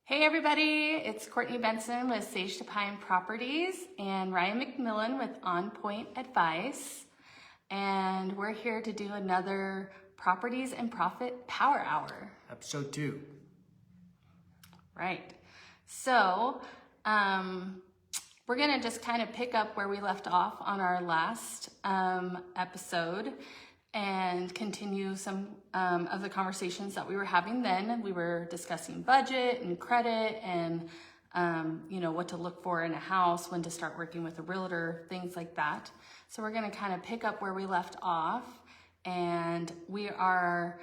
Hey everybody, it's Courtney Benson with Sage to Pine Properties and Ryan McMillan with On Point Advice. And we're here to do another Properties and Profit Power Hour. Episode 2. Right. So, we're gonna just kind of pick up where we left off on our last episode and continue some of the conversations that we were having then. We were discussing budget and credit and what to look for in a house, when to start working with a realtor, things like that. So we're going to kind of pick up where we left off, and we are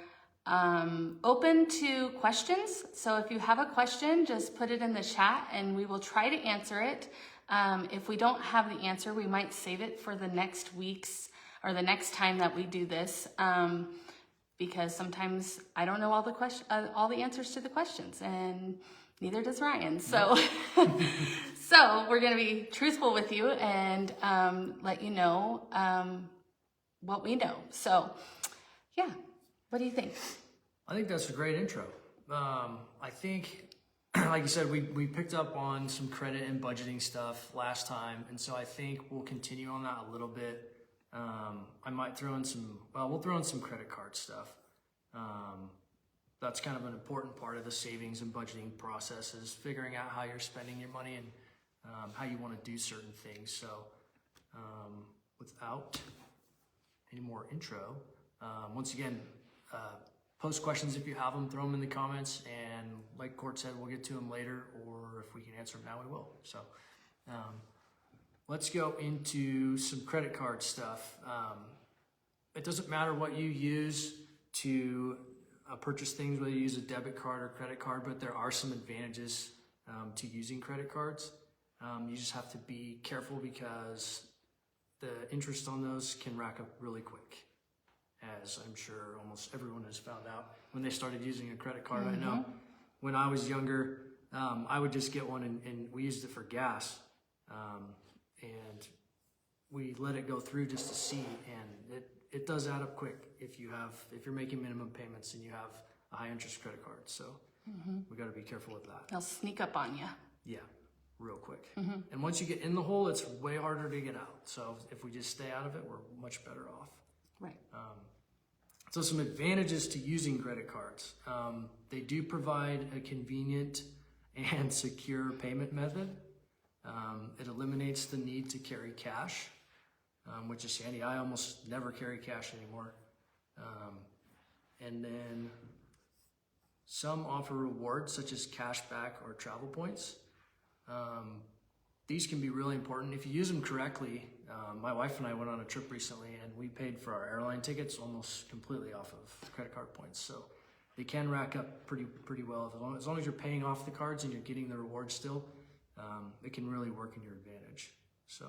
open to questions. So if you have a question, just put it in the chat and we will try to answer it. If we don't have the answer, we might save it for the next week's or the next time that we do this, because sometimes I don't know all the answers to the questions, and neither does Ryan. So, so we're going to be truthful with you and let you know what we know. So, yeah, what do you think? I think that's a great intro. I think, like you said, we picked up on some credit and budgeting stuff last time, and so I think we'll continue on that a little bit. I might throw in we'll throw in some credit card stuff. That's kind of an important part of the savings and budgeting process, is figuring out how you're spending your money and how you want to do certain things. So without any more intro, once again, post questions if you have them, throw them in the comments, and like Court said, we'll get to them later, or if we can answer them now, we will. So let's go into some credit card stuff. It doesn't matter what you use to purchase things, whether you use a debit card or credit card, but there are some advantages to using credit cards. You just have to be careful because the interest on those can rack up really quick, as I'm sure almost everyone has found out when they started using a credit card. Mm-hmm. I know when I was younger, I would just get one and we used it for gas. And we let it go through just to see, and it does add up quick if you're making minimum payments and you have a high interest credit card. So we got to be careful with that. They'll sneak up on you. Yeah, real quick. Mm-hmm. And once you get in the hole, it's way harder to get out. So if we just stay out of it, we're much better off. Right. So some advantages to using credit cards. They do provide a convenient and secure payment method. It eliminates the need to carry cash, which is handy. I almost never carry cash anymore. And then some offer rewards such as cash back or travel points. These can be really important if you use them correctly. My wife and I went on a trip recently, and we paid for our airline tickets almost completely off of credit card points. So they can rack up pretty well as long as you're paying off the cards and you're getting the rewards still. It can really work in your advantage. So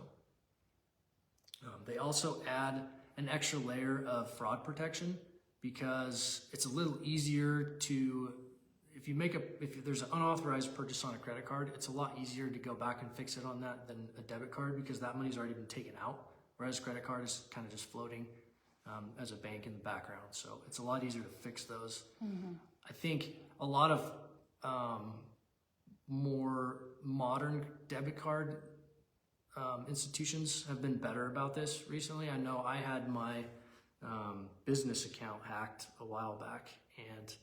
they also add an extra layer of fraud protection, because it's a little easier to, if there's an unauthorized purchase on a credit card, it's a lot easier to go back and fix it on that than a debit card, because that money's already been taken out, whereas credit card is kind of just floating as a bank in the background. So it's a lot easier to fix those. Mm-hmm. I think a lot of more modern debit card institutions have been better about this recently. I know I had my business account hacked a while back, and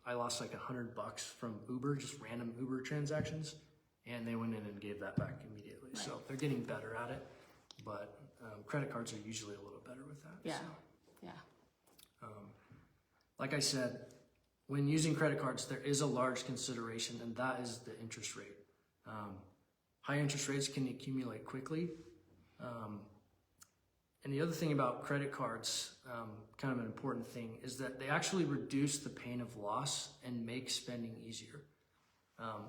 I lost like $100 from Uber, just random Uber transactions, and they went in and gave that back immediately. Right. So they're getting better at it, but credit cards are usually a little better with that. Yeah, so. Yeah. Like I said, when using credit cards, there is a large consideration, and that is the interest rate. High interest rates can accumulate quickly. And the other thing about credit cards, kind of an important thing, is that they actually reduce the pain of loss and make spending easier.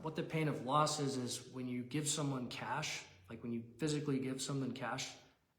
What the pain of loss is when you give someone cash, like when you physically give someone cash,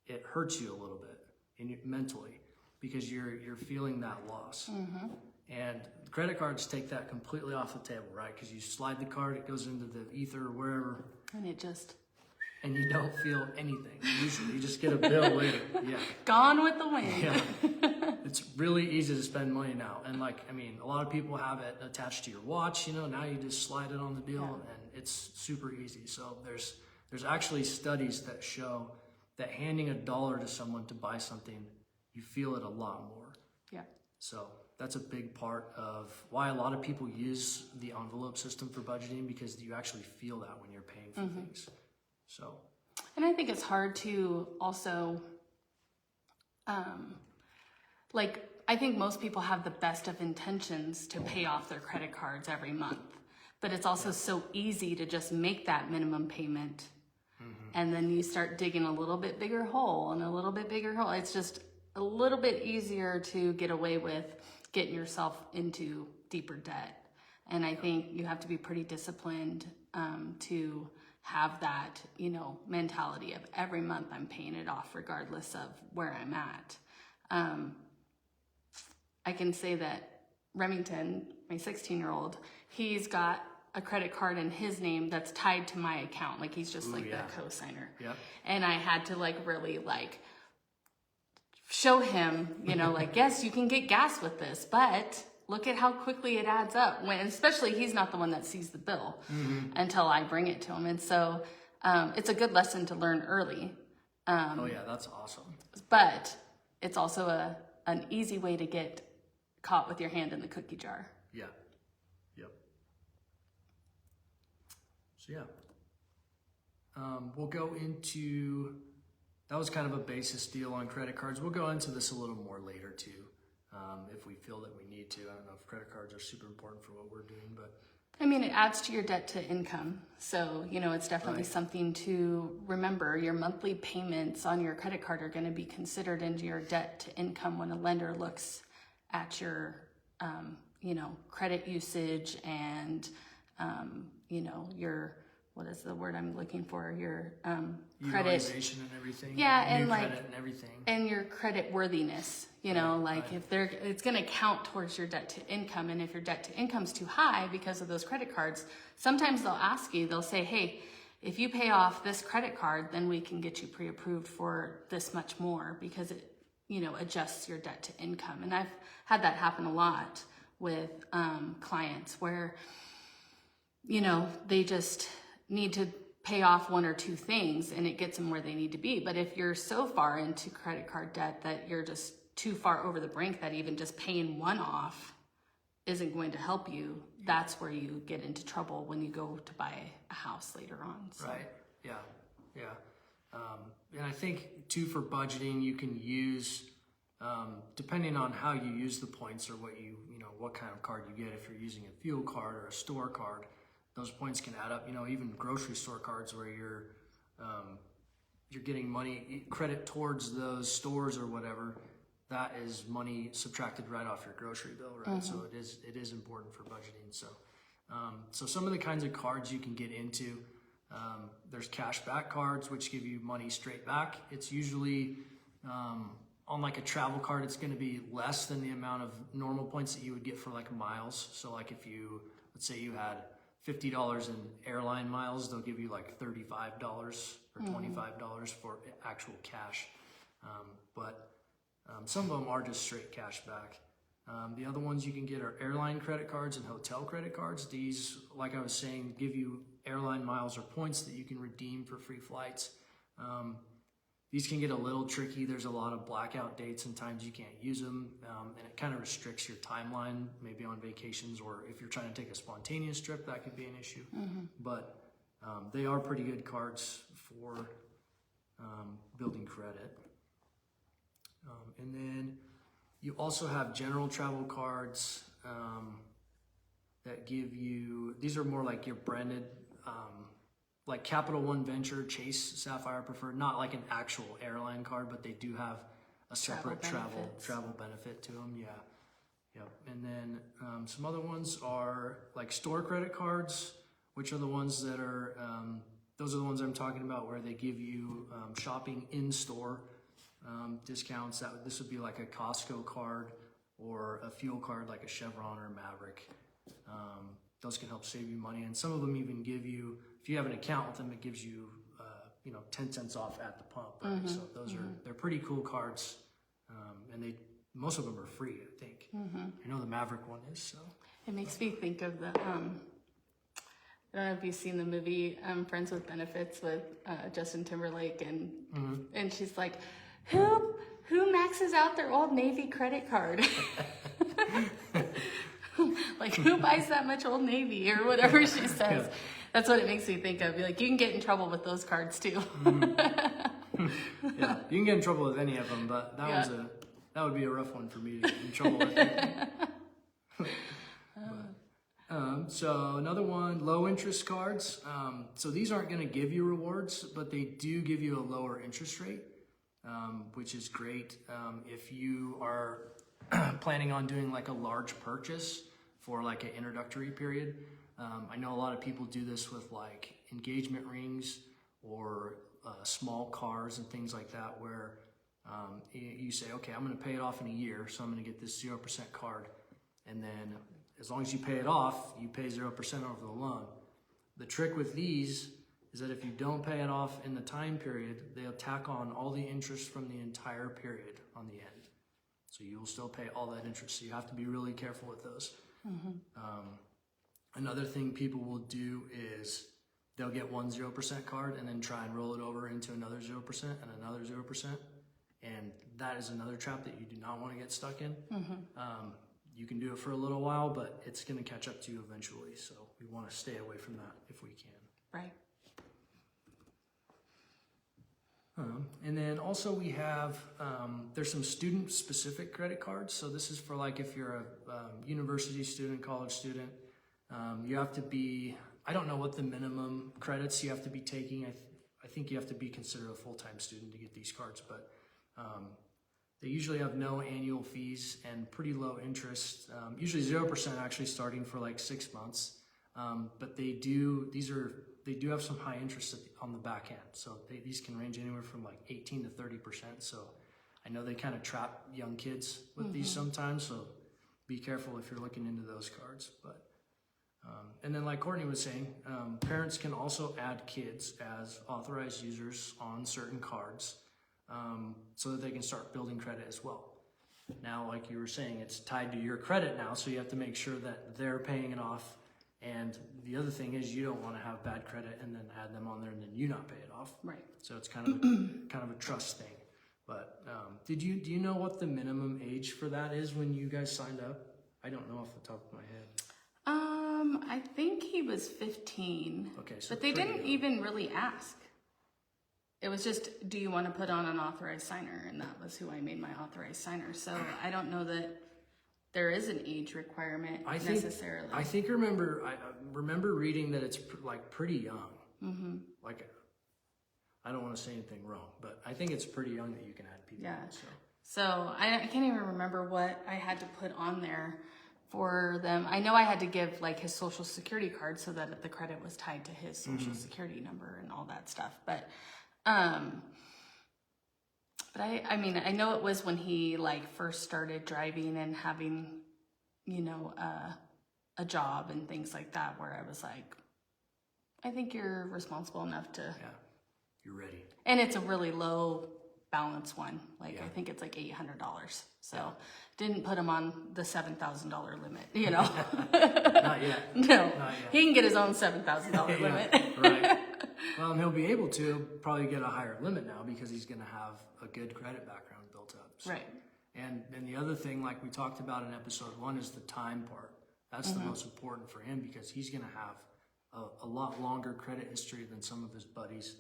it hurts you a little bit mentally, because you're feeling that loss. Mm-hmm. And credit cards take that completely off the table, right? Because you slide the card, it goes into the ether or wherever. And you don't feel anything. Usually, you just get a bill later. Yeah. Gone with the wind. Yeah. It's really easy to spend money now. And like, I mean, a lot of people have it attached to your watch, you know, now you just slide it on the deal and it's super easy. So there's actually studies that show that handing $1 to someone to buy something, you feel it a lot more. Yeah. So that's a big part of why a lot of people use the envelope system for budgeting, because you actually feel that when you're paying for things. So. And I think it's hard to also, I think most people have the best of intentions to pay off their credit cards every month, but it's also so easy to just make that minimum payment. And then you start digging a little bit bigger hole and a little bit bigger hole. It's just a little bit easier to get away with getting yourself into deeper debt. And I think you have to be pretty disciplined to have that, you know, mentality of every month I'm paying it off regardless of where I'm at. I can say that Remington, my 16-year-old, he's got a credit card in his name that's tied to my account. Like he's just the co-signer. Yep. And I had to really show him, you know, yes, you can get gas with this, but look at how quickly it adds up. When, especially he's not the one that sees the bill until I bring it to him. And so it's a good lesson to learn early. Oh yeah, that's awesome. But it's also an easy way to get caught with your hand in the cookie jar. Yeah. Yep. So yeah. We'll go into, that was kind of a basis deal on credit cards. We'll go into this a little more later too, if we feel that we need to. I don't know if credit cards are super important for what we're doing, but. I mean, it adds to your debt to income. So, you know, it's definitely something to remember. Your monthly payments on your credit card are going to be considered into your debt to income when a lender looks at your, you know, credit usage and, you know, your, what is the word I'm looking for? Your credit. Utilization and everything. Yeah, and credit and everything. And your credit worthiness, you know, if it's going to count towards your debt to income. And if your debt to income's too high because of those credit cards, sometimes they'll ask you, they'll say, hey, if you pay off this credit card, then we can get you pre-approved for this much more, because it, you know, adjusts your debt to income. And I've had that happen a lot with clients where, you know, they just need to pay off one or two things and it gets them where they need to be. But if you're so far into credit card debt that you're just too far over the brink that even just paying one off isn't going to help you, that's where you get into trouble when you go to buy a house later on. So. Right. Yeah. Yeah. And I think too, for budgeting, you can use, depending on how you use the points or what kind of card you get, if you're using a fuel card or a store card, those points can add up. You know, even grocery store cards where you're getting money credit towards those stores or whatever, that is money subtracted right off your grocery bill, right? So it is important for budgeting. So so some of the kinds of cards you can get into, there's cash back cards, which give you money straight back. It's usually on like a travel card, it's going to be less than the amount of normal points that you would get for like miles. So like if you, let's say you had $50 in airline miles, they'll give you like $35 or $25 for actual cash. But some of them are just straight cash back. The other ones you can get are airline credit cards and hotel credit cards. These, like I was saying, give you airline miles or points that you can redeem for free flights. These can get a little tricky. There's a lot of blackout dates and times you can't use them, and it kind of restricts your timeline, maybe on vacations, or if you're trying to take a spontaneous trip, that could be an issue. But they are pretty good cards for building credit. And then you also have general travel cards that give you, these are more like your branded, like Capital One Venture, Chase Sapphire Preferred, not like an actual airline card, but they do have a separate travel benefit to them. Yeah. Yep. And then some other ones are like store credit cards, which are the ones that are, those are the ones I'm talking about, where they give you shopping in store discounts. This would be like a Costco card or a fuel card like a Chevron or Maverick. Those can help save you money, and some of them even give you, if you have an account with them, it gives you 10 cents off at the pump. Right? So those they're pretty cool cards, and most of them are free, I think. I know the Maverick one is, so. It makes me think of the, I don't know if you've seen the movie Friends with Benefits with Justin Timberlake, and she's like, who maxes out their Old Navy credit card? Like, who buys that much Old Navy or whatever she says? Yeah. That's what it makes me think of. Like, you can get in trouble with those cards too. Yeah, you can get in trouble with any of them, but that would be a rough one for me to get in trouble with. So another one, low interest cards. So these aren't going to give you rewards, but they do give you a lower interest rate, which is great. If you are planning on doing like a large purchase for like an introductory period. I know a lot of people do this with like engagement rings or small cars and things like that, where you say, okay, I'm going to pay it off in a year, so I'm going to get this 0% card, and then as long as you pay it off, you pay 0% over the loan. The trick with these is that if you don't pay it off in the time period, they'll tack on all the interest from the entire period on the end. So you'll still pay all that interest. So you have to be really careful with those. Another thing people will do is they'll get one 0% card and then try and roll it over into another 0% and another 0%. And that is another trap that you do not want to get stuck in. You can do it for a little while, but it's going to catch up to you eventually. So we want to stay away from that if we can. Right. And then also we have, there's some student specific credit cards. So this is for like if you're a university student, college student, you have to be, I don't know what the minimum credits you have to be taking. I think you have to be considered a full-time student to get these cards, but they usually have no annual fees and pretty low interest, usually 0% actually starting for like 6 months. But they do have some high interest on the back end. So these can range anywhere from like 18 to 30%. So I know they kind of trap young kids with these sometimes. So be careful if you're looking into those cards. But and then like Courtney was saying, parents can also add kids as authorized users on certain cards so that they can start building credit as well. Now, like you were saying, it's tied to your credit now. So you have to make sure that they're paying it off. And the other thing is you don't want to have bad credit and then add them on there and then you not pay it off. Right. So it's kind of a trust thing. But do you know what the minimum age for that is when you guys signed up? I don't know off the top of my head. I think he was 15. Okay, so but they didn't even really ask. It was just, do you want to put on an authorized signer? And that was who I made my authorized signer. So I don't know that there is an age requirement necessarily. I remember reading that it's like pretty young. Like, I don't want to say anything wrong, but I think it's pretty young that you can add people. Yeah. So I can't even remember what I had to put on there for them. I know I had to give like his social security card so that the credit was tied to his social security number and all that stuff. But I mean, I know it was when he like first started driving and having, you know, a job and things like that, where I was like, I think you're responsible enough to. Yeah, you're ready. And it's a really low balance one. Like I think it's like $800. So didn't put him on the $7,000 limit, you know. Not yet. No, Not yet. He can get his own $7,000 limit. Right. Well, and he'll be able to probably get a higher limit now because he's going to have a good credit background built up. So. Right. And the other thing, like we talked about in episode 1, is the time part. That's the most important for him because he's going to have a lot longer credit history than some of his buddies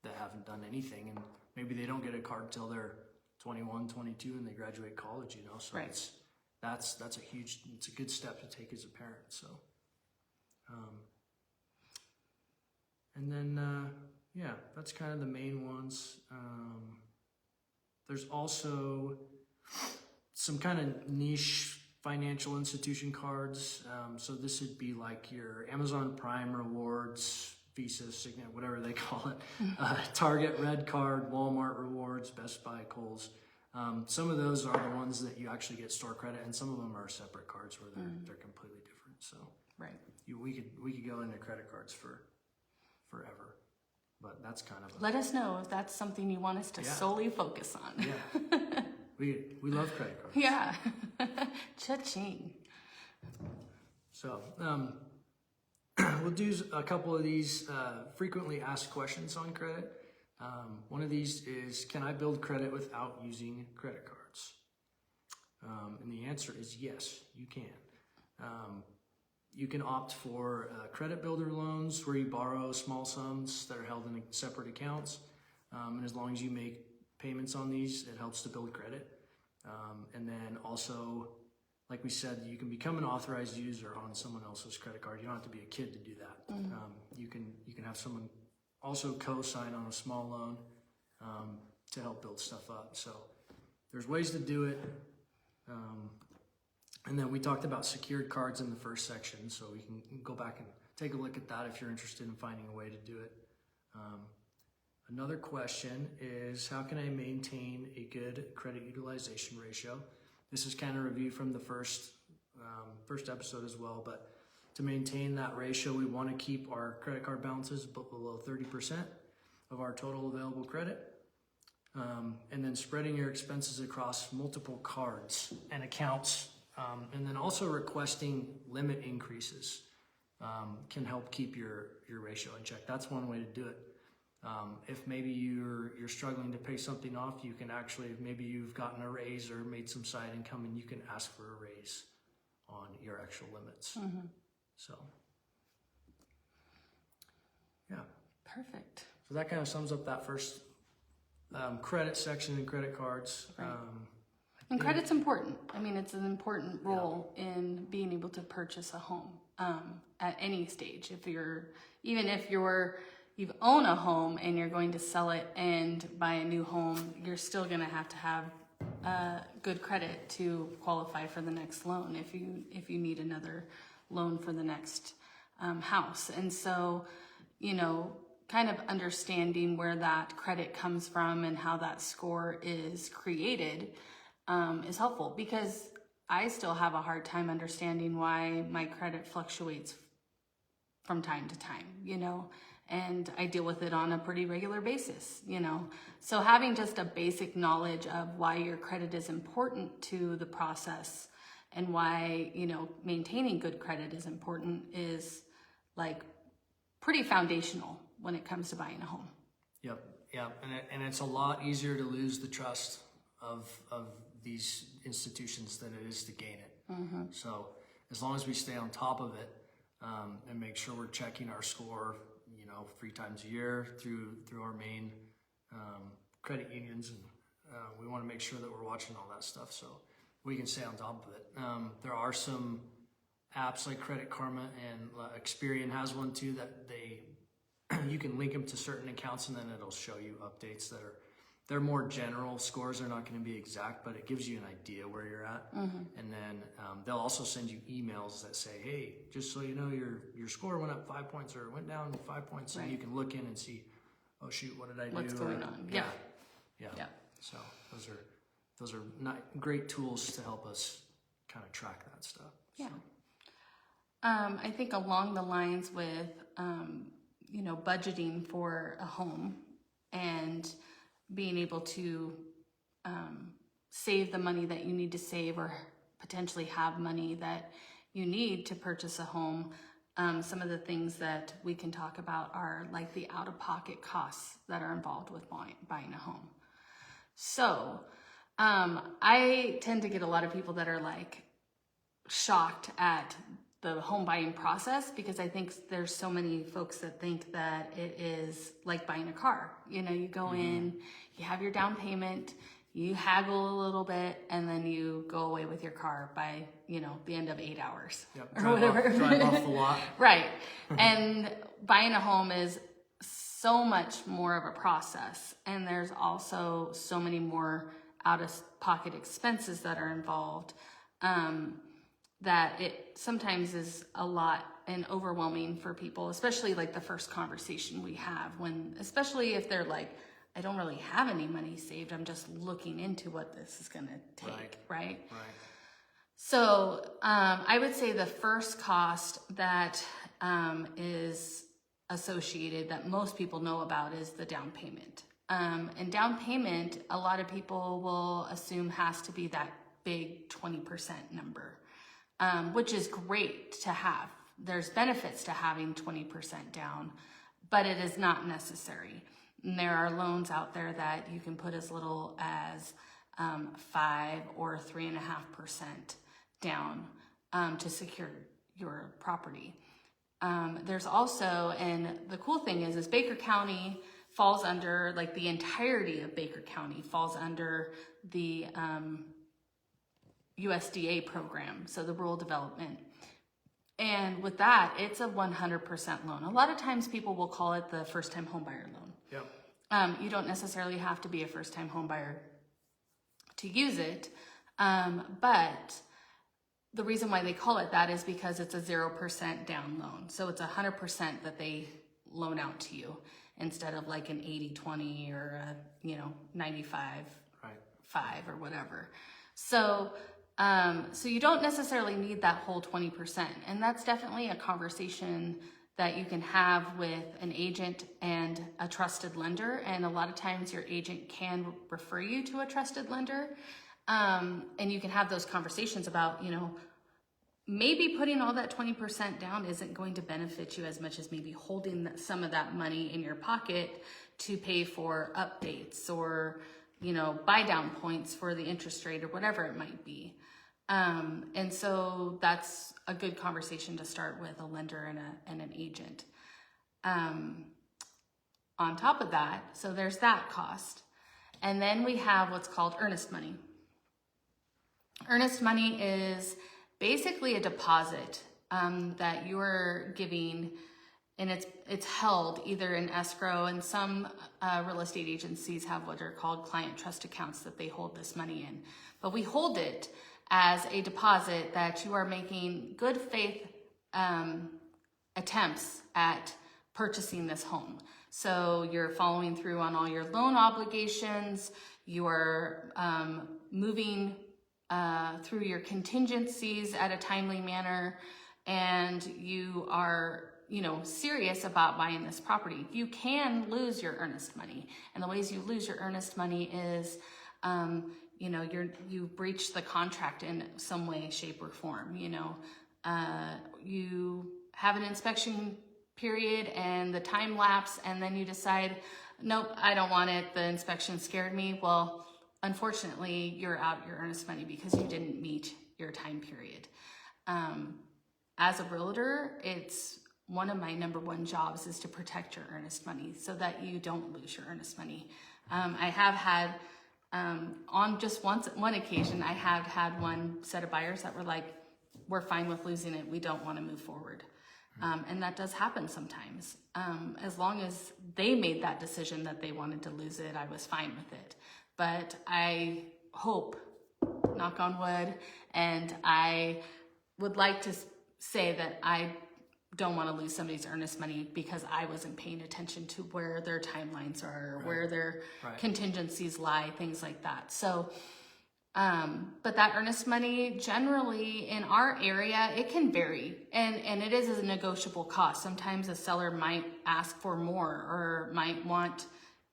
that haven't done anything. And maybe they don't get a card till they're 21, 22 and they graduate college, you know. So that's it's a good step to take as a parent. So, and then, that's kind of the main ones. There's also some kind of niche financial institution cards. So this would be like your Amazon Prime rewards, Visa, Signet, whatever they call it. Target Red Card, Walmart rewards, Best Buy, Kohl's. Some of those are the ones that you actually get store credit, and some of them are separate cards where they're completely different. So we could go into credit cards for forever, but that's kind of Let us know if that's something you want us to solely focus on. Yeah. We love credit cards. Yeah. Cha-ching. So we'll do a couple of these frequently asked questions on credit. One of these is, can I build credit without using credit cards? And the answer is yes, you can. You can opt for credit builder loans where you borrow small sums that are held in separate accounts. And as long as you make payments on these, it helps to build credit. And then also, like we said, you can become an authorized user on someone else's credit card. You don't have to be a kid to do that. You can have someone also co-sign on a small loan to help build stuff up. So there's ways to do it. And then we talked about secured cards in the first section, so we can go back and take a look at that if you're interested in finding a way to do it. Another question is, how can I maintain a good credit utilization ratio? This is kind of review from the first episode as well, but to maintain that ratio, we want to keep our credit card balances below 30% of our total available credit. And then spreading your expenses across multiple cards and accounts, and then also requesting limit increases can help keep your ratio in check. That's one way to do it. If maybe you're struggling to pay something off, you can actually, maybe you've gotten a raise or made some side income, and you can ask for a raise on your actual limits. So, yeah. Perfect. So that kind of sums up that first credit section and credit cards. Right. And credit's important. I mean, it's an important role in being able to purchase a home at any stage. Even if you've owned a home and you're going to sell it and buy a new home, you're still going to have good credit to qualify for the next loan if you need another loan for the next house. And so, kind of understanding where that credit comes from and how that score is created is helpful, because I still have a hard time understanding why my credit fluctuates from time to time, and I deal with it on a pretty regular basis, So having just a basic knowledge of why your credit is important to the process and why, maintaining good credit is important is like pretty foundational when it comes to buying a home. Yep. And it's a lot easier to lose the trust of these institutions than it is to gain it. So as long as we stay on top of it and make sure we're checking our score, 3 times a year through our main credit unions, and we want to make sure that we're watching all that stuff so we can stay on top of it. There are some apps like Credit Karma, and Experian has one too, that you can link them to certain accounts, and then it'll show you updates they're more general scores. They're not going to be exact, but it gives you an idea where you're at. And then they'll also send you emails that say, hey, just so you know, your score went up 5 points or went down 5 points. Right. And you can look in and see, oh shoot, what did I do? What's going on? Yeah. So those are not great tools to help us kind of track that stuff. Yeah. I think along the lines with, budgeting for a home and being able to save the money that you need to save, or potentially have money that you need to purchase a home. Some of the things that we can talk about are like the out-of-pocket costs that are involved with buying a home. So I tend to get a lot of people that are like shocked at the home buying process, because I think there's so many folks that think that it is like buying a car. You go in, you have your down payment, you haggle a little bit, and then you go away with your car by, the end of 8 hours. Yep. Or whatever. Drive off the lot. Right. And buying a home is so much more of a process. And there's also so many more out-of-pocket expenses that are involved, that it sometimes is a lot and overwhelming for people, especially like the first conversation we have, especially if they're like, I don't really have any money saved, I'm just looking into what this is going to take, right? So I would say the first cost that is associated, that most people know about, is the down payment. And down payment, a lot of people will assume has to be that big 20% number, which is great to have. There's benefits to having 20% down, but it is not necessary. And there are loans out there that you can put as little as 5 or 3.5% down to secure your property. There's also, and the cool thing is Baker County falls under, like the entirety of Baker County falls under the USDA program, so the rural development. And with that, it's a 100% loan. A lot of times people will call it the first-time homebuyer loan. Yep. You don't necessarily have to be a first-time homebuyer to use it, but the reason why they call it that is because it's a 0% down loan. So it's 100% that they loan out to you instead of like an 80-20 or a 95-5 or whatever. So you don't necessarily need that whole 20%. And that's definitely a conversation that you can have with an agent and a trusted lender. And a lot of times your agent can refer you to a trusted lender. And you can have those conversations about, maybe putting all that 20% down isn't going to benefit you as much as maybe holding some of that money in your pocket to pay for updates or, buy down points for the interest rate or whatever it might be. And so that's a good conversation to start with a lender and an agent. On top of that, so there's that cost. And then we have what's called earnest money. Earnest money is basically a deposit that you're giving, and it's held either in escrow, and some real estate agencies have what are called client trust accounts that they hold this money in. But we hold it as a deposit that you are making good faith attempts at purchasing this home. So you're following through on all your loan obligations, you're moving through your contingencies at a timely manner, and you are serious about buying this property. You can lose your earnest money, and the ways you lose your earnest money is you breach the contract in some way, shape, or form. You have an inspection period and the time lapse, and then you decide, nope, I don't want it, the inspection scared me. Well, unfortunately, you're out your earnest money because you didn't meet your time period. As a realtor, it's one of my number one jobs is to protect your earnest money so that you don't lose your earnest money. I have had, on just one occasion, I have had one set of buyers that were like, we're fine with losing it, we don't want to move forward. And that does happen sometimes. As long as they made that decision that they wanted to lose it, I was fine with it. But I hope, knock on wood, and I would like to say that I don't want to lose somebody's earnest money because I wasn't paying attention to where their timelines are, where their contingencies lie, things like that. So, but that earnest money generally in our area, it can vary, and it is a negotiable cost. Sometimes a seller might ask for more or might want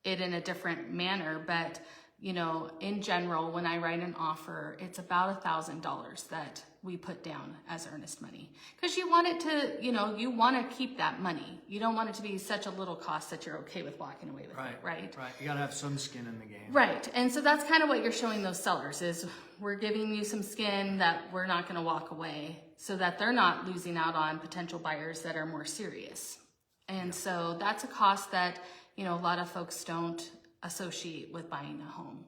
it in a different manner, but in general, when I write an offer, it's about $1,000 that we put down as earnest money. Because you want it to, you want to keep that money. You don't want it to be such a little cost that you're okay with walking away with it, right? Right. You got to have some skin in the game. Right. And so that's kind of what you're showing those sellers is we're giving you some skin that we're not going to walk away so that they're not losing out on potential buyers that are more serious. And so that's a cost that, a lot of folks don't associate with buying a home.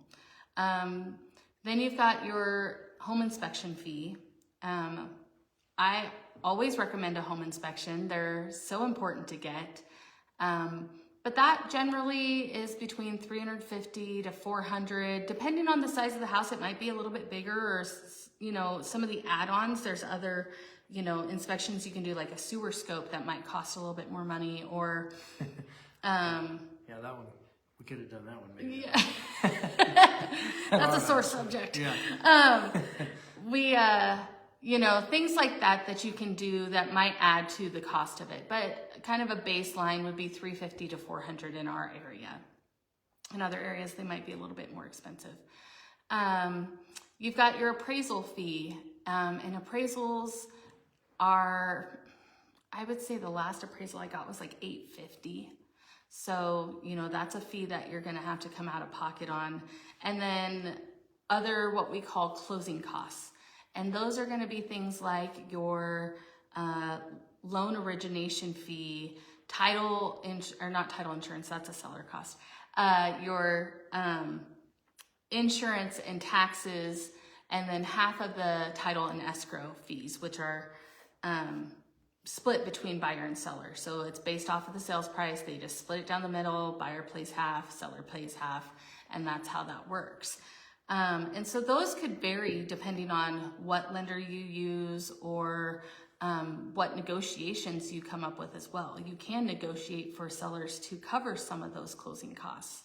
Then you've got your home inspection fee. I always recommend a home inspection. They're so important to get. But that generally is between $350 to $400, depending on the size of the house. It might be a little bit bigger, or some of the add-ons. There's other inspections you can do, like a sewer scope that might cost a little bit more money, or yeah, that one. We could have done that one maybe. Yeah. That's a sore subject. Yeah. Things like that you can do that might add to the cost of it. But kind of a baseline would be $350 to $400 in our area. In other areas, they might be a little bit more expensive. You've got your appraisal fee, and appraisals are, I would say the last appraisal I got was like $850. So, that's a fee that you're gonna have to come out of pocket on. And then other, what we call closing costs. And those are gonna be things like your loan origination fee, not title insurance, that's a seller cost. Your insurance and taxes, and then half of the title and escrow fees, which are split between buyer and seller. So it's based off of the sales price. They just split it down the middle. Buyer pays half, seller pays half, and that's how that works. And so those could vary depending on what lender you use or what negotiations you come up with as well. You can negotiate for sellers to cover some of those closing costs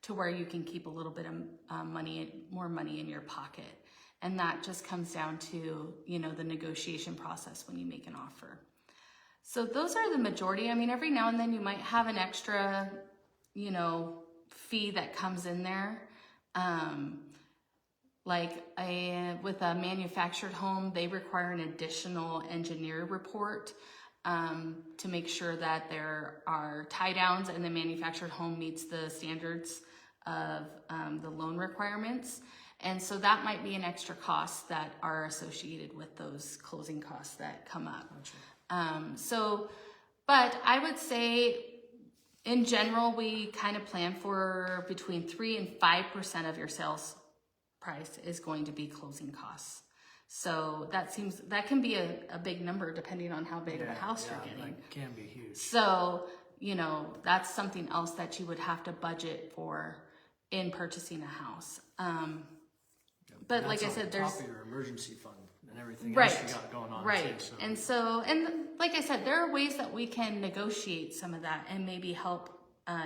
to where you can keep a little bit of more money in your pocket. And that just comes down to, the negotiation process when you make an offer. So those are the majority. I mean, every now and then you might have an extra, fee that comes in there. With a manufactured home, they require an additional engineer report to make sure that there are tie downs and the manufactured home meets the standards of the loan requirements. And so that might be an extra cost that are associated with those closing costs that come up. Gotcha. But I would say in general, we kind of plan for between 3 and 5% of your sales price is going to be closing costs. So that can be a big number depending on how big of a house you're getting. That can be huge. So, that's something else that you would have to budget for in purchasing a house. But like I said, there's top of your emergency fund and everything right, else you got going on right. too. So. And like I said, there are ways that we can negotiate some of that and maybe help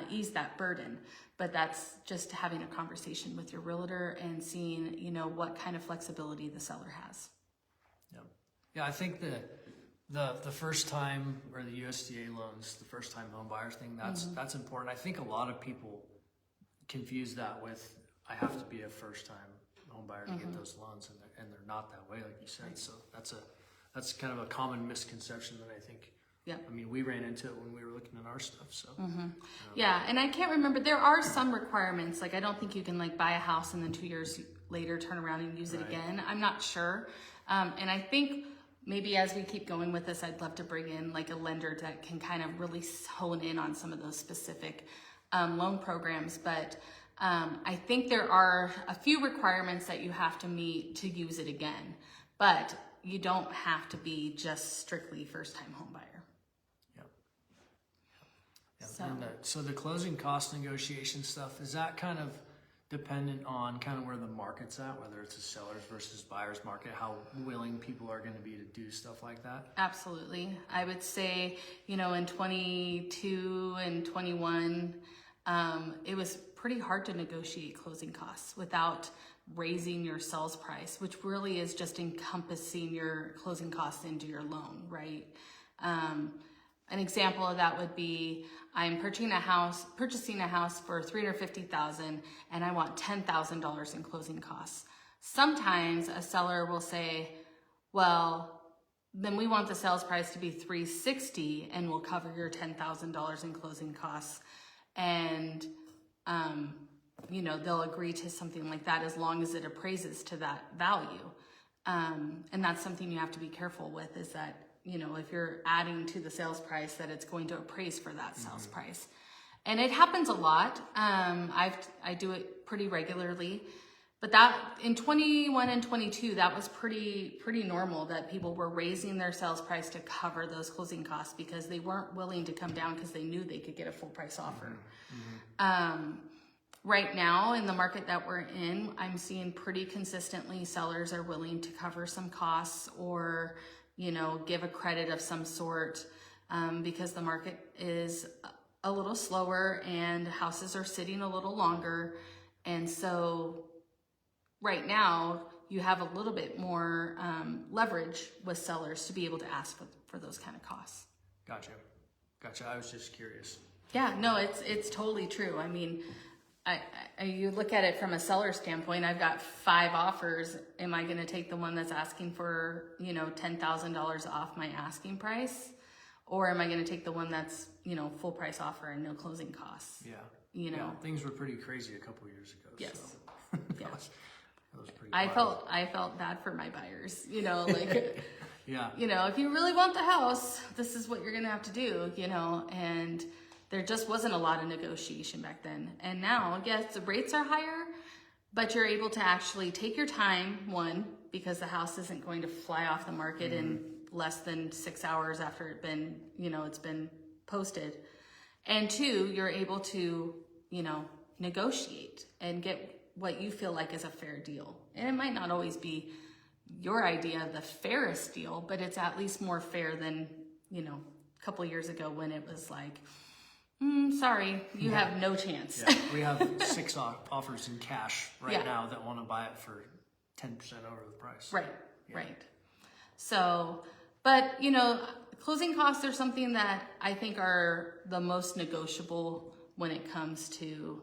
ease that burden. But that's just having a conversation with your realtor and seeing, what kind of flexibility the seller has. Yeah, I think the first time, or the USDA loans, the first time home buyers thing, that's important. I think a lot of people confuse that with, I have to be a first time home buyer to get those loans, and they're not that way, like you said. So that's kind of a common misconception that I think. Yeah. I mean, we ran into it when we were looking at our stuff. So. Yeah, and I can't remember. There are some requirements. Like I don't think you can buy a house and then 2 years later turn around and use it again. I'm not sure. And I think maybe as we keep going with this, I'd love to bring in a lender that can kind of really hone in on some of those specific loan programs. But I think there are a few requirements that you have to meet to use it again. But you don't have to be just strictly first-time home buyer. So the closing cost negotiation stuff, is that kind of dependent on kind of where the market's at, whether it's a seller's versus buyer's market, how willing people are going to be to do stuff like that? Absolutely. I would say, in 22 and 21, it was pretty hard to negotiate closing costs without raising your sales price, which really is just encompassing your closing costs into your loan, right? An example of that would be, I'm purchasing a house for $350,000 and I want $10,000 in closing costs. Sometimes a seller will say, well, then we want the sales price to be $360,000 and we'll cover your $10,000 in closing costs. And, they'll agree to something like that as long as it appraises to that value. And that's something you have to be careful with, is that, if you're adding to the sales price, that it's going to appraise for that sales price. And it happens a lot. I do it pretty regularly, but that in 21 and 22, that was pretty normal, that people were raising their sales price to cover those closing costs because they weren't willing to come down because they knew they could get a full price offer. Right now in the market that we're in, I'm seeing pretty consistently sellers are willing to cover some costs or give a credit of some sort because the market is a little slower and houses are sitting a little longer. And so right now you have a little bit more leverage with sellers to be able to ask for those kind of costs. Gotcha. I was just curious. Yeah, no, it's totally true. I mean, you look at it from a seller standpoint, I've got 5 offers. Am I going to take the one that's asking for, $10,000 off my asking price? Or am I going to take the one that's, full price offer and no closing costs? Yeah. You know, Yeah, things were pretty crazy a couple of years ago. Yes. So. Yeah. That was pretty I wild. felt bad for my buyers, like, Yeah. if you really want the house, this is what you're going to have to do, and there just wasn't a lot of negotiation back then. And now, yes, the rates are higher, but you're able to actually take your time, one, because the house isn't going to fly off the market in less than 6 hours after it's been posted. And 2, you're able to, negotiate and get what you feel like is a fair deal. And it might not always be your idea of the fairest deal, but it's at least more fair than, a couple years ago when it was like, sorry, you have no chance. Yeah. We have 6 offers in cash right Yeah. now that want to buy it for 10% over the price. Right, right. So, but, closing costs are something that I think are the most negotiable when it comes to,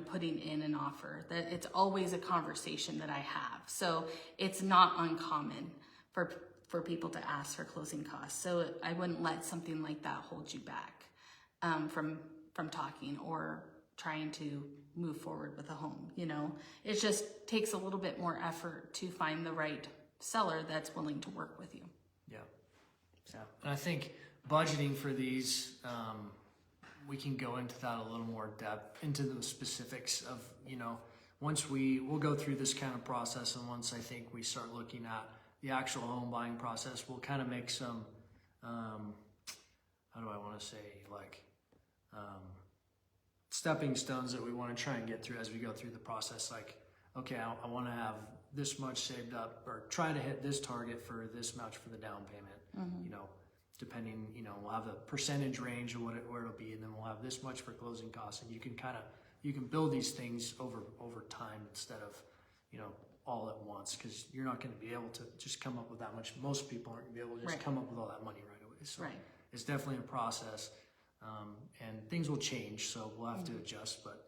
putting in an offer. That it's always a conversation that I have. So it's not uncommon for people to ask for closing costs. So I wouldn't let something like that hold you back from talking or trying to move forward with a home. It just takes a little bit more effort to find the right seller that's willing to work with you. Yeah. Yeah. And I think budgeting for these, we can go into that a little more depth, into the specifics of, once we'll go through this kind of process, and once I think we start looking at the actual home buying process, we'll kind of make some, how do I want to say, like, stepping stones that we want to try and get through as we go through the process. Like, okay, I want to have this much saved up, or try to hit this target for this much for the down payment, depending, we'll have a percentage range of where it'll be, and then we'll have this much for closing costs, and you can build these things over time instead of, all at once, because you're not going to be able to just come up with that much. Most people aren't going to be able to just Right. come up with all that money right away. So Right. it's definitely a process, and things will change, so we'll have to adjust, but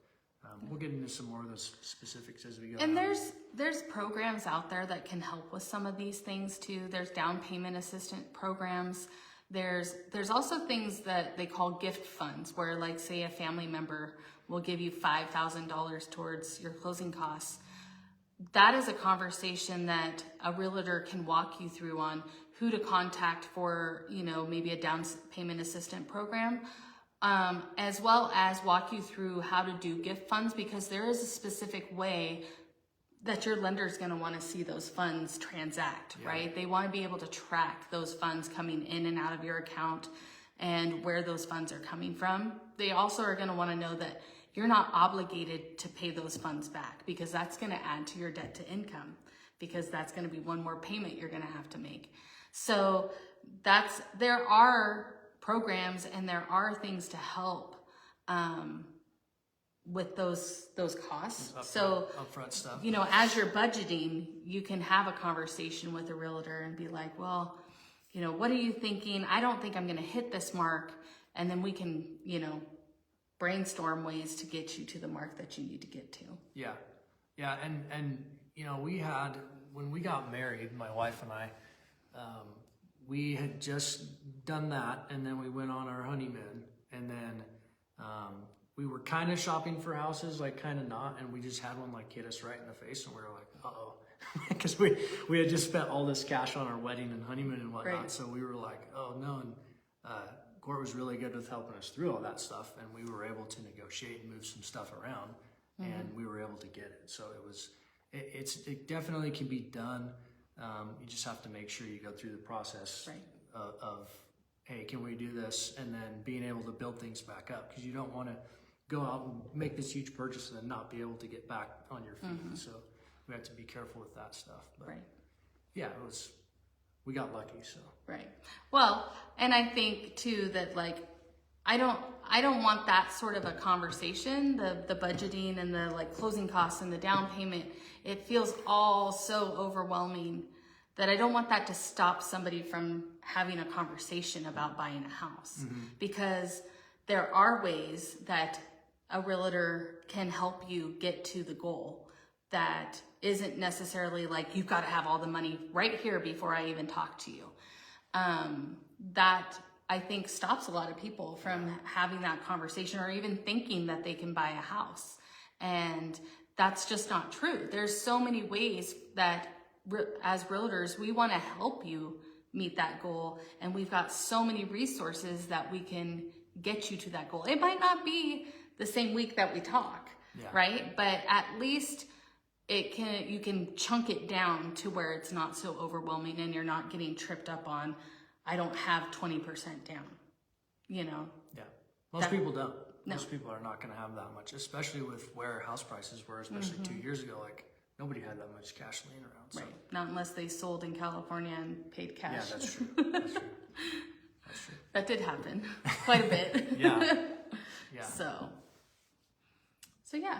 we'll get into some more of those specifics as we go. And there's programs out there that can help with some of these things too. There's down payment assistant programs. There's also things that they call gift funds, where, like, say a family member will give you $5,000 towards your closing costs. That is a conversation that a realtor can walk you through on who to contact for, maybe a down payment assistant program, as well as walk you through how to do gift funds, because there is a specific way that your lender is going to want to see those funds transact, right? They want to be able to track those funds coming in and out of your account and where those funds are coming from. They also are going to want to know that you're not obligated to pay those funds back, because that's going to add to your debt to income, because that's going to be one more payment you're going to have to make. So there are programs and there are things to help with those costs. Upfront stuff. As you're budgeting, you can have a conversation with a realtor and be like, well, what are you thinking? I don't think I'm going to hit this mark. And then we can, brainstorm ways to get you to the mark that you need to get to. Yeah. Yeah. And we had, when we got married, my wife and I, we had just done that, and then we went on our honeymoon, and then we were kind of shopping for houses, like kind of not, and we just had one like hit us right in the face, and we were like, uh-oh, because we had just spent all this cash on our wedding and honeymoon and whatnot, Right. So we were like, oh no, and Court was really good with helping us through all that stuff, and we were able to negotiate and move some stuff around, and we were able to get it. So it definitely can be done. You just have to make sure you go through the process of, hey, can we do this? And then being able to build things back up, because you don't want to go out and make this huge purchase and then not be able to get back on your feet. So we have to be careful with that stuff. But yeah, we got lucky. So Right. Well, and I think too that, like, I don't want that sort of a conversation, the budgeting and the, like, closing costs and the down payment. It feels all so overwhelming that I don't want that to stop somebody from having a conversation about buying a house, because there are ways that a realtor can help you get to the goal that isn't necessarily like, you've got to have all the money right here before I even talk to you. That I think stops a lot of people from having that conversation or even thinking that they can buy a house. And that's just not true. There's so many ways that as realtors, we want to help you meet that goal. And we've got so many resources that we can get you to that goal. It might not be the same week that we talk, right? But at least you can chunk it down to where it's not so overwhelming and you're not getting tripped up on, I don't have 20% down, you know? Yeah. Most people don't. No. Most people are not going to have that much, especially with where house prices were, especially 2 years ago. Like, nobody had that much cash laying around. So. Right. Not unless they sold in California and paid cash. Yeah, that's true. That's true. That's true. That did happen quite a bit. Yeah. Yeah. So yeah.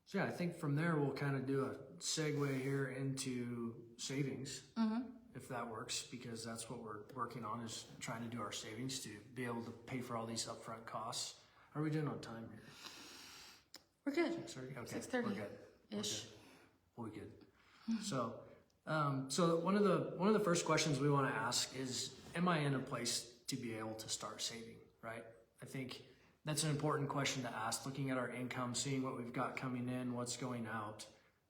So yeah, I think from there we'll kind of do a segue here into savings, if that works, because that's what we're working on, is trying to do our savings to be able to pay for all these upfront costs. How are we doing on time here? We're good. 6:30? Okay. 6:30 We're good. ish. We'll be good. So one of the first questions we want to ask is, am I in a place to be able to start saving, right? I think that's an important question to ask, looking at our income, seeing what we've got coming in, what's going out.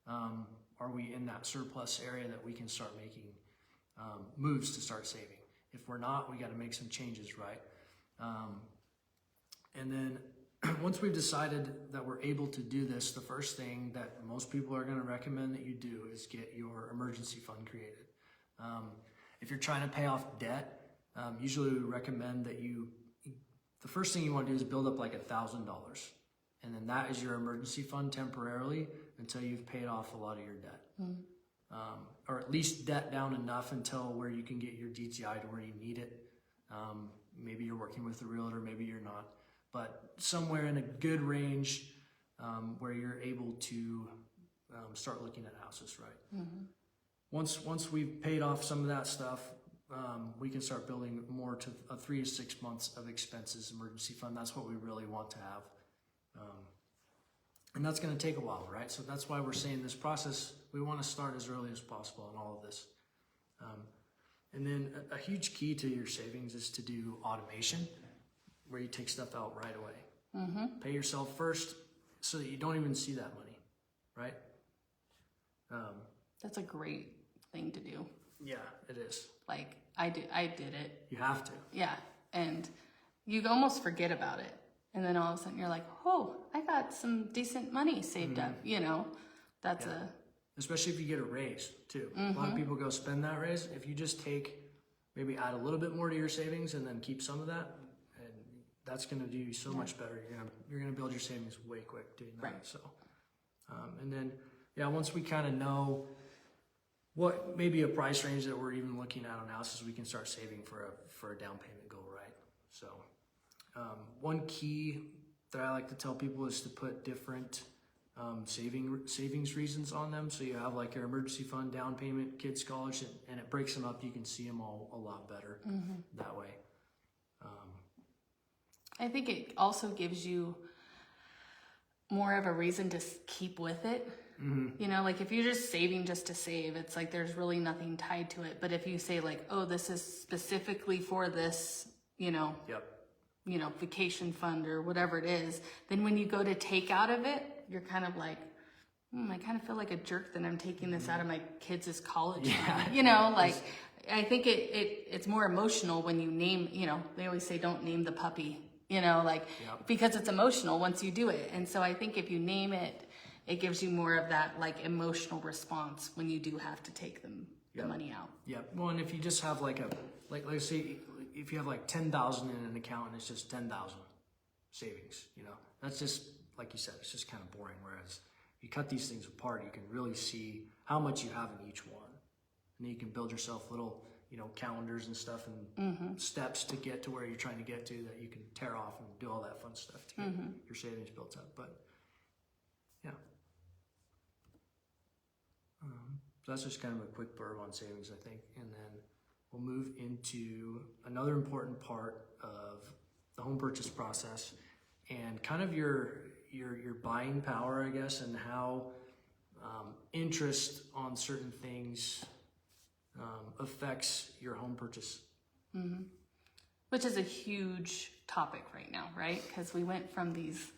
Are we in that surplus area that we can start making moves to start saving? If we're not, we got to make some changes, right? And then once we've decided that we're able to do this, the first thing that most people are going to recommend that you do is get your emergency fund created. If you're trying to pay off debt, usually we recommend that the first thing you want to do is build up like $1,000. And then that is your emergency fund temporarily until you've paid off a lot of your debt. Or at least debt down enough until where you can get your DTI to where you need it. Maybe you're working with a realtor, maybe you're not. But somewhere in a good range where you're able to start looking at houses, right? Once we've paid off some of that stuff, we can start building more to a 3 to 6 months of expenses emergency fund. That's what we really want to have. And that's going to take a while, right? So that's why we're saying this process, we want to start as early as possible in all of this. And then a huge key to your savings is to do automation, where you take stuff out right away. Pay yourself first so that you don't even see that money, right? That's a great thing to do. Yeah, it is. Like I did it. You have to. Yeah. And you almost forget about it. And then all of a sudden you're like, oh, I got some decent money saved up, you know? That's Especially if you get a raise too. A lot of people go spend that raise. If you just maybe add a little bit more to your savings and then keep some of that, and that's going to do you so much better. You're gonna build your savings way quick doing that. Right. So, and then once we kind of know what maybe a price range that we're even looking at on houses, we can start saving for a down payment goal, right? So, one key that I like to tell people is to put different savings reasons on them. So you have like your emergency fund, down payment, kids scholarship, and it breaks them up. You can see them all a lot better that way. I think it also gives you more of a reason to keep with it. You know, like if you're just saving just to save, it's like there's really nothing tied to it. But if you say like, oh, this is specifically for this, you know, vacation fund or whatever it is, then when you go to take out of it, you're kind of like, I kind of feel like a jerk that I'm taking this out of my kids' college fund. You know, like I think it's more emotional when you name, you know, they always say don't name the puppy, you know, like because it's emotional once you do it. And so I think if you name it, it gives you more of that like emotional response when you do have to take the money out. Yeah. Well, and if you just have like let's say if you have like 10,000 in an account and it's just 10,000 savings, you know, that's just, like you said, it's just kind of boring. Whereas you cut these things apart, you can really see how much you have in each one. And then you can build yourself little, you know, calendars and stuff and steps to get to where you're trying to get to that you can tear off and do all that fun stuff to get your savings built up. But yeah. So that's just kind of a quick blurb on savings, I think. And then we'll move into another important part of the home purchase process and kind of your buying power, I guess, and how interest on certain things affects your home purchase. Which is a huge topic right now, right? Because we went from these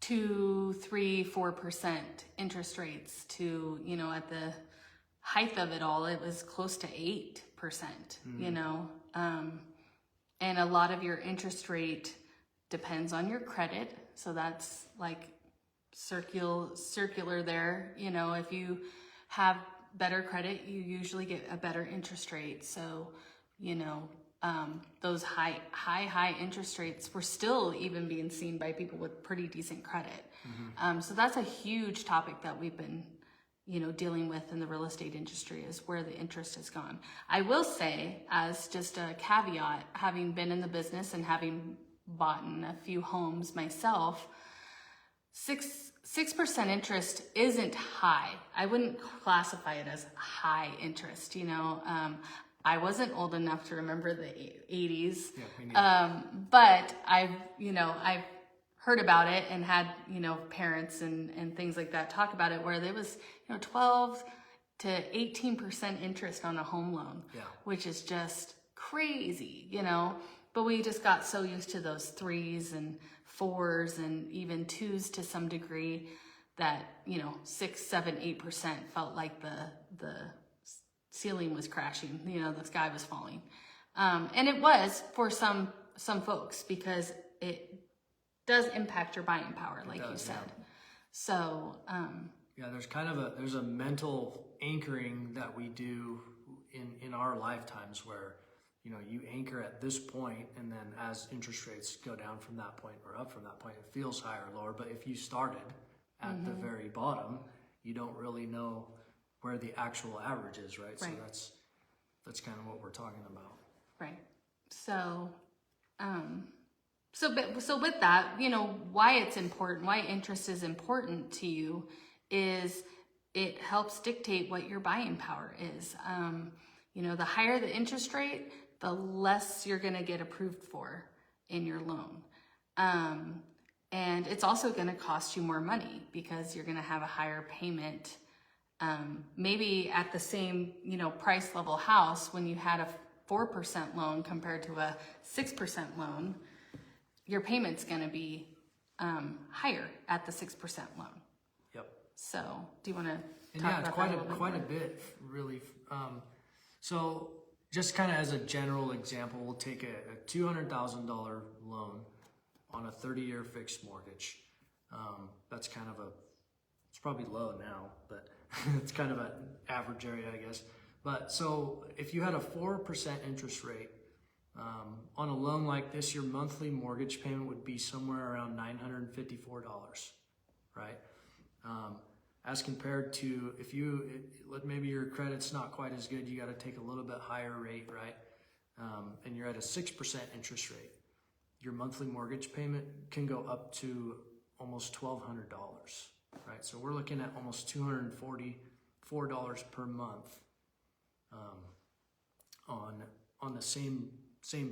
2, 3, 4% interest rates to, you know, at the height of it all, it was close to 8%, you know? And a lot of your interest rate depends on your credit. So that's like circular there. You know, if you have better credit, you usually get a better interest rate. So, you know, those high interest rates were still even being seen by people with pretty decent credit. So that's a huge topic that we've been, you know, dealing with in the real estate industry, is where the interest has gone. I will say, as just a caveat, having been in the business and having bought a few homes myself, 6% interest isn't high. I wouldn't classify it as high interest, you know. I wasn't old enough to remember the 80s, but I've heard about it and had, you know, parents and things like that talk about it, where there was, you know, 12 to 18% interest on a home loan, which is just crazy, you know. But we just got so used to those 3s and 4s and even 2s to some degree that, you know, 6, 7, 8% felt like the ceiling was crashing, you know, the sky was falling. And it was for some folks, because it does impact your buying power, like you said. So, there's a mental anchoring that we do in our lifetimes, where, you know, you anchor at this point, and then as interest rates go down from that point or up from that point, it feels higher or lower. But if you started at the very bottom, you don't really know where the actual average is, right? So that's kind of what we're talking about. Right. So, so with that, you know, why it's important, why interest is important to you, is it helps dictate what your buying power is. You know, the higher the interest rate, the less you're going to get approved for in your loan. And it's also going to cost you more money, because you're going to have a higher payment. Maybe at the same, you know, price level house, when you had a 4% loan compared to a 6% loan, your payment's going to be higher at the 6% loan. Yep. So, do you want to And talk yeah, it's about quite a bit, really. So, just kind of as a general example, we'll take a $200,000 loan on a 30-year fixed mortgage. That's kind of it's probably low now, but it's kind of an average area, I guess. But so if you had a 4% interest rate on a loan like this, your monthly mortgage payment would be somewhere around $954, right? As compared to if maybe your credit's not quite as good, you got to take a little bit higher rate, right? And you're at a 6% interest rate. Your monthly mortgage payment can go up to almost $1,200, right? So we're looking at almost $244 per month on the same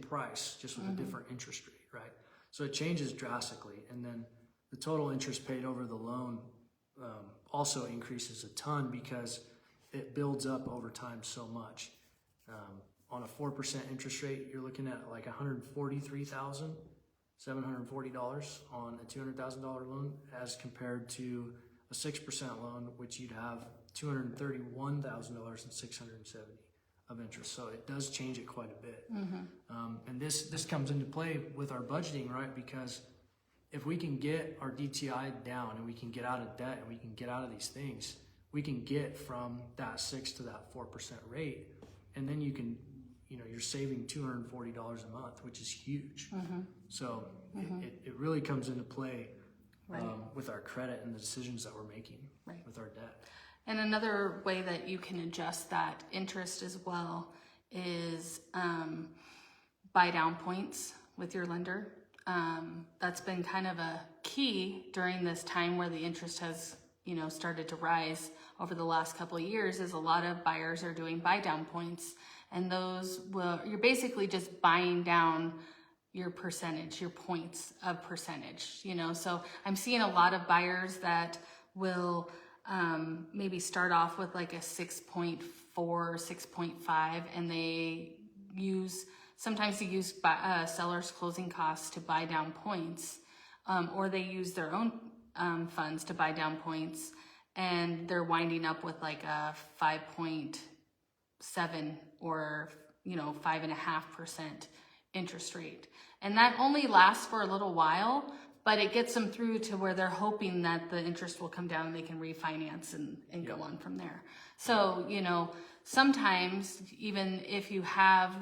price, just with a different interest rate, right? So it changes drastically, and then the total interest paid over the loan also increases a ton, because it builds up over time so much. On a 4% interest rate, you're looking at like $143,740 on a $200,000 loan, as compared to a 6% loan, which you'd have $231,670 of interest. So it does change it quite a bit. And this comes into play with our budgeting, right? Because if we can get our DTI down, and we can get out of debt, and we can get out of these things, we can get from that 6 to that 4% rate, and then you're saving $240 a month, which is huge. So it really comes into play with our credit and the decisions that we're making with our debt. And another way that you can adjust that interest as well is buy down points with your lender. That's been kind of a key during this time where the interest has, you know, started to rise over the last couple of years, is a lot of buyers are doing buy down points. And those you're basically just buying down your percentage, your points of percentage, you know. So I'm seeing a lot of buyers that will maybe start off with like a 6.4, 6.5, and sometimes they use seller's closing costs to buy down points, or they use their own funds to buy down points, and they're winding up with like a 5.7 or 5.5% interest rate. And that only lasts for a little while, but it gets them through to where they're hoping that the interest will come down and they can refinance and go on from there. So, sometimes even if you have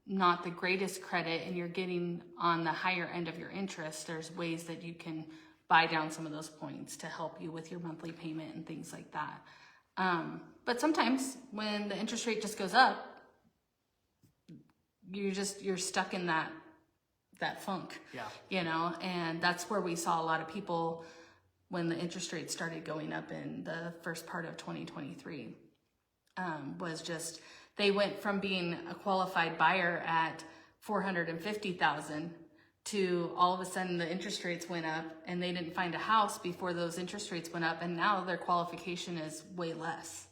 not the greatest credit and you're getting on the higher end of your interest, there's ways that you can buy down some of those points to help you with your monthly payment and things like that. But sometimes when the interest rate just goes up, you're stuck in that funk, and that's where we saw a lot of people when the interest rates started going up in the first part of 2023, was just, they went from being a qualified buyer at $450,000 to all of a sudden the interest rates went up and they didn't find a house before those interest rates went up, and now their qualification is way less.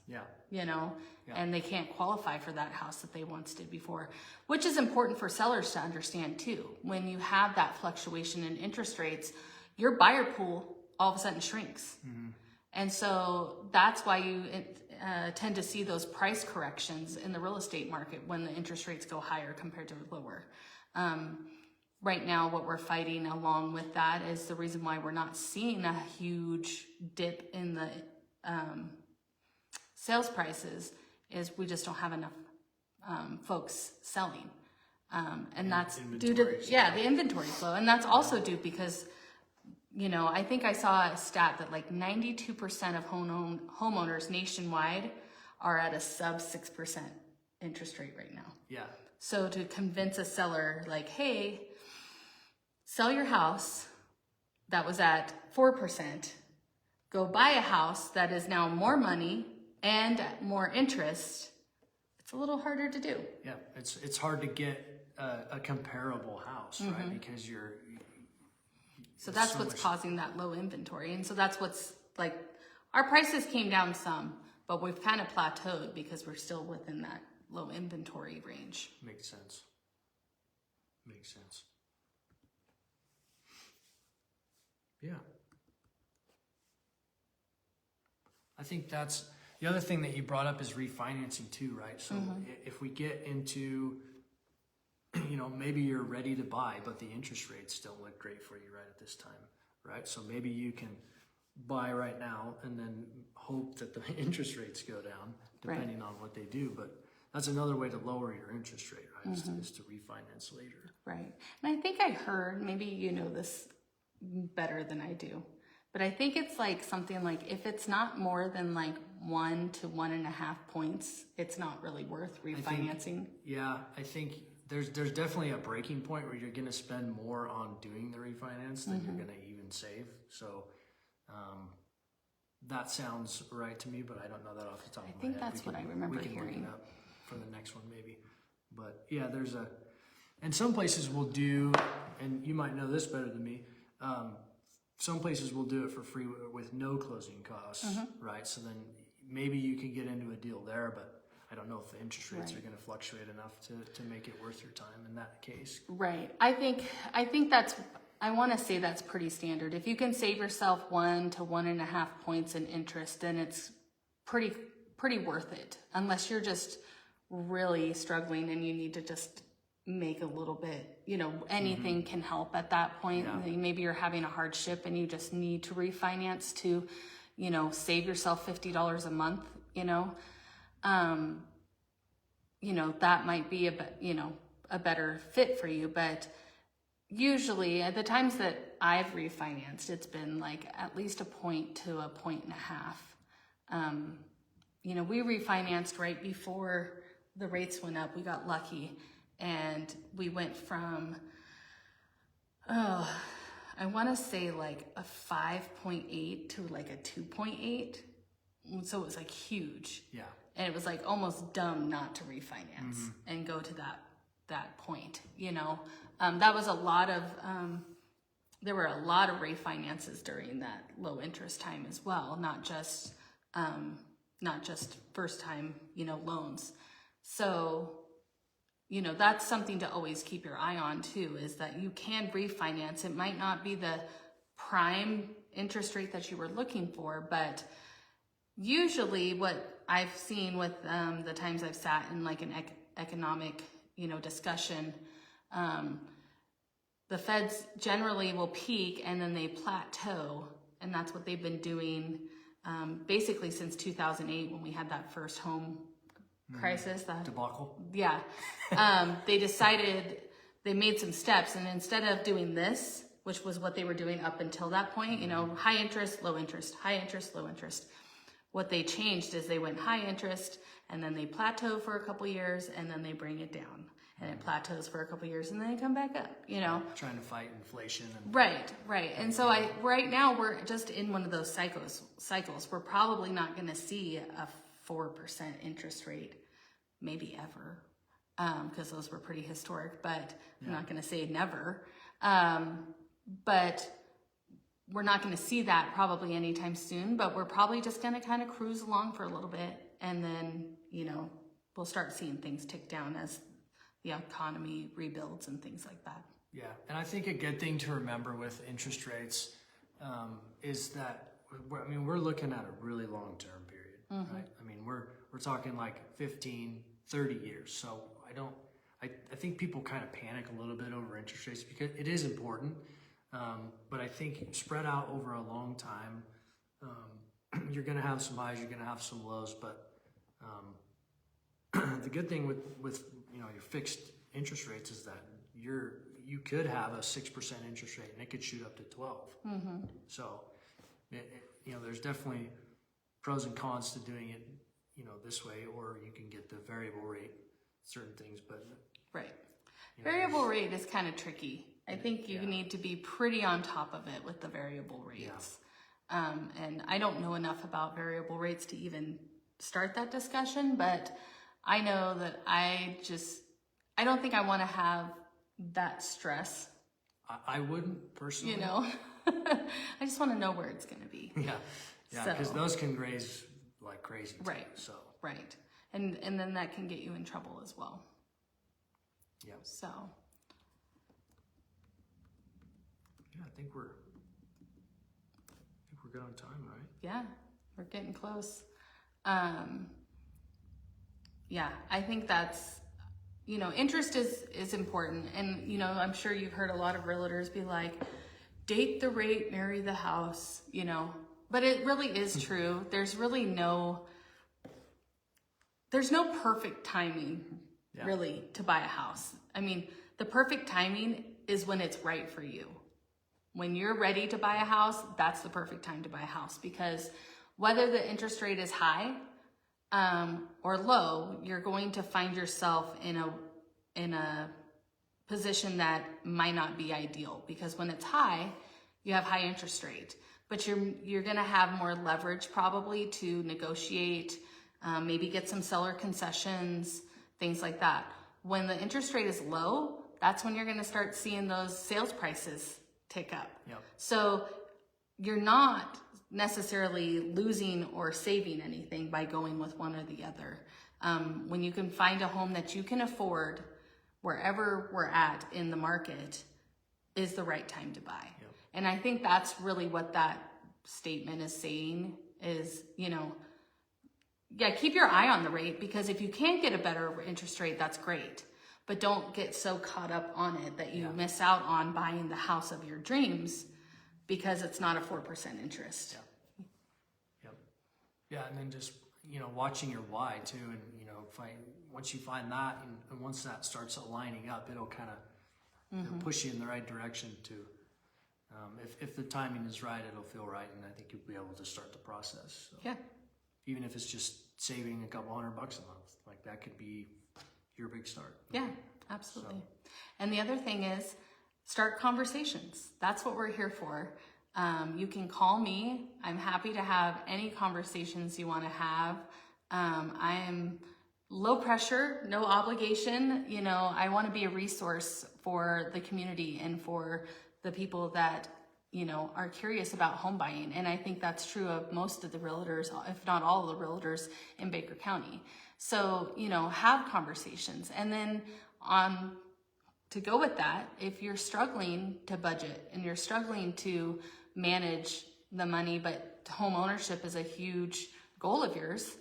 And they can't qualify for that house that they once did before, which is important for sellers to understand too. When you have that fluctuation in interest rates, your buyer pool all of a sudden shrinks. And so that's why you tend to see those price corrections in the real estate market when the interest rates go higher compared to lower. Right now, what we're fighting along with that is the reason why we're not seeing a huge dip in the sales prices is we just don't have enough folks selling. And that's due to, the inventory flow. And that's also due because, I think I saw a stat that like 92% of homeowners nationwide are at a sub 6% interest rate right now. So to convince a seller like, hey, sell your house that was at 4%, go buy a house that is now more money and more interest, it's a little harder to do. It's hard to get a comparable house, right? Because so that's what's causing that low inventory. And so that's what's like, our prices came down some, but we've kind of plateaued because we're still within that low inventory range. Makes sense. Yeah. I think that's the other thing that you brought up is refinancing too, right? So if we get into, maybe you're ready to buy, but the interest rates don't look great for you right at this time, right? So maybe you can buy right now and then hope that the interest rates go down depending on what they do. But that's another way to lower your interest rate, right? Is to refinance later. Right. And I think I heard, maybe you know this better than I do, but I think it's like something like if it's not more than like 1 to 1.5 points, it's not really worth refinancing. I think there's definitely a breaking point where you're going to spend more on doing the refinance than you're going to even save. So that sounds right to me, but I don't know that off the top of my head. I think that's what I remember hearing. We can look it up for the next one maybe. But yeah, and some places will do, and you might know this better than me, some places will do it for free with no closing costs, right? So then maybe you can get into a deal there, but I don't know if the interest rates are going to fluctuate enough to make it worth your time in that case. Right. I think I want to say that's pretty standard. If you can save yourself 1 to 1.5 points in interest, then it's pretty worth it. Unless you're just really struggling and you need to just make a little bit, anything can help at that point. Maybe you're having a hardship and you just need to refinance to, save yourself $50 a month, that might be a better fit for you. But usually at the times that I've refinanced, it's been like at least 1 point to 1.5 points. We refinanced right before the rates went up. We got lucky and we went from, I want to say like a 5.8 to like a 2.8. So it was like huge. Yeah. And it was like almost dumb not to refinance and go to that point, you know. That was a lot of, there were a lot of refinances during that low interest time as well, not just first time, you know, loans. So, you know, that's something to always keep your eye on too, is that you can refinance. It might not be the prime interest rate that you were looking for, but usually what I've seen with the times I've sat in like an economic, you know, discussion, the feds generally will peak and then they plateau, and that's what they've been doing basically since 2008 when we had that first home crisis. Debacle. Yeah. They decided, they made some steps, and instead of doing this, which was what they were doing up until that point, you know, high interest, low interest, high interest, low interest. What they changed is they went high interest, and then they plateau for a couple years, and then they bring it down. And it plateaus for a couple years, and then they come back up, you know. Trying to fight inflation. And Right. And so right now we're just in one of those cycles. We're probably not going to see a 4% interest rate, maybe ever, because those were pretty historic, but I'm not going to say never. But we're not going to see that probably anytime soon, but we're probably just going to kind of cruise along for a little bit, and then, you know, we'll start seeing things tick down as the economy rebuilds and things like that. Yeah, and I think a good thing to remember with interest rates is that we're looking at a really long-term period, right? I mean, we're talking like 15, 30 years. So I think people kind of panic a little bit over interest rates because it is important, but I think spread out over a long time, you're going to have some highs, you're going to have some lows, but the good thing with you know your fixed interest rates is that you could have a 6% interest rate and it could shoot up to 12. So you know there's definitely pros and cons to doing it, you know, this way, or you can get the variable rate certain things, but right. Variable rate is kind of tricky. I think you need to be pretty on top of it with the variable rates. And I don't know enough about variable rates to even start that discussion, but I know that I don't think I want to have that stress. I wouldn't personally. You know, I just want to know where it's going to be. Yeah, because those can raise like crazy too, right. So right, and then that can get you in trouble as well. Yeah. So. Yeah, I think we're good on time, right? Yeah, we're getting close. Yeah, I think that's, you know, interest is important. And, you know, I'm sure you've heard a lot of realtors be like, date the rate, marry the house, you know, but it really is true. There's really there's no perfect timing really to buy a house. I mean, the perfect timing is when it's right for you. When you're ready to buy a house, that's the perfect time to buy a house, because whether the interest rate is high or low, you're going to find yourself in a position that might not be ideal, because when it's high, you have high interest rate, but you're going to have more leverage probably to negotiate, maybe get some seller concessions, things like that. When the interest rate is low, that's when you're going to start seeing those sales prices tick up. Yep. So you're not necessarily losing or saving anything by going with one or the other. When you can find a home that you can afford wherever we're at in the market is the right time to buy. Yep. And I think that's really what that statement is saying is, you know, keep your eye on the rate, because if you can't get a better interest rate, that's great. But don't get so caught up on it that you miss out on buying the house of your dreams because it's not a 4% interest. Yep. Yeah, and then just, you know, watching your why too, and, you know, once you find that, and once that starts aligning up, it'll kind of you know, push you in the right direction to, if the timing is right, it'll feel right, and I think you'll be able to start the process. So, yeah. Even if it's just saving a couple $100 a month, like that could be your big start. Yeah, absolutely. So. And the other thing is start conversations. That's what we're here for. You can call me. I'm happy to have any conversations you want to have. I am low pressure, no obligation. You know, I want to be a resource for the community and for the people that, you know, are curious about home buying. And I think that's true of most of the realtors, if not all of the realtors in Baker County. So, you know, have conversations. And then to go with that, if you're struggling to budget and you're struggling to manage the money, but home ownership is a huge goal of yours,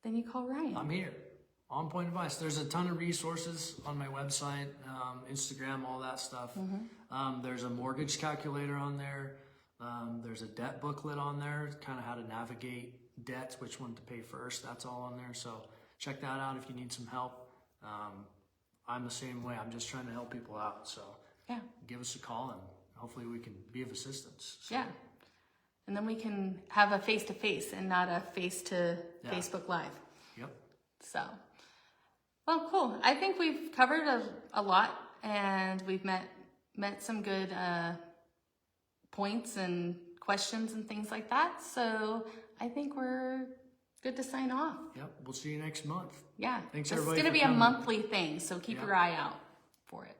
then you call Ryan. I'm here. On Point Advice. There's a ton of resources on my website, Instagram, all that stuff. There's a mortgage calculator on there. There's a debt booklet on there, kind of how to navigate debts, which one to pay first. That's all on there. So check that out if you need some help. I'm the same way. I'm just trying to help people out. So Yeah. give us a call and hopefully we can be of assistance. So, Yeah. And then we can have a face-to-face and not a face-to-Facebook Live. Yep. So, well, cool. I think we've covered a lot, and we've met some good points and questions and things like that. So I think we're good to sign off. Yep. We'll see you next month. Yeah. Thanks, This is everybody, going to for be a coming. monthly thing, so keep Yep. your eye out for it.